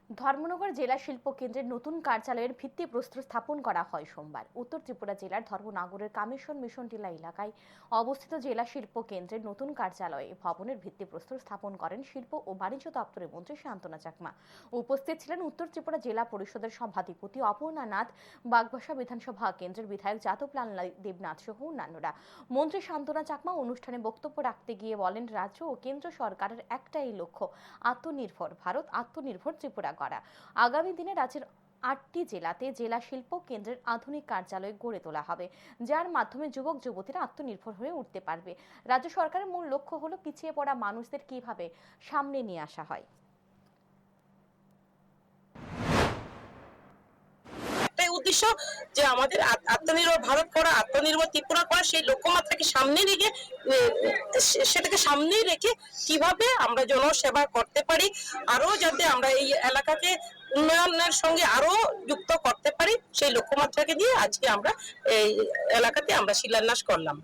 ধর্মনগর জেলা শিল্প কেন্দ্রের নতুন কার্যালয়ের ভিত্তিপ্রস্তর স্থাপন করা হয় সোমবার। উত্তর ত্রিপুরা জেলার ধর্মনগরের কামেশ্বর মিশন টিলা এলাকায় অবস্থিত জেলা শিল্প কেন্দ্রের নতুন কার্যালয়ে ভবনের ভিত্তিপ্রস্তর স্থাপন করেন শিল্প ও বাণিজ্য দপ্তরের মন্ত্রী শান্তনা চাকমা। উপস্থিত ছিলেন উত্তর ত্রিপুরা জেলা পরিষদের সভাধিপতি অপর্ণা নাথ, বাগবাসা বিধানসভা কেন্দ্রের বিধায়ক যাদবলাল দেবনাথ সহ অন্যান্যরা। মন্ত্রী শান্তনা চাকমা অনুষ্ঠানে বক্তব্য রাখতে গিয়ে বলেন, রাজ্য ও কেন্দ্র সরকারের একটাই লক্ষ্য, আত্মনির্ভর ভারত, আত্মনির্ভর ত্রিপুরা করা। আগামী দিনে রাজ্যের ৮টি জেলাতে জেলা শিল্প কেন্দ্রের আধুনিক কার্যালয় গড়ে তোলা হবে, যার মাধ্যমে যুবক যুবতীরা আত্মনির্ভর হয়ে উঠতে পারবে। রাজ্য সরকারের মূল লক্ষ্য হলো পিছিয়ে পড়া মানুষদের কিভাবে সামনে নিয়ে আসা হয়। উদ্দেশ্য যে আমাদের আত্মনির্ভর ভারত করা, আত্মনির্ভর ত্রিপুরা করা, সেই লক্ষ্যমাত্রাকে সামনে রেখে সেটাকে সামনে রেখে কিভাবে আমরা জনসেবা করতে পারি, আরো যাতে আমরা এই এলাকাকে উন্নয়নের সঙ্গে আরো যুক্ত করতে পারি, সেই লক্ষ্যমাত্রাকে নিয়ে আজকে আমরা এই এলাকাতে আমরা শিলান্যাস করলাম।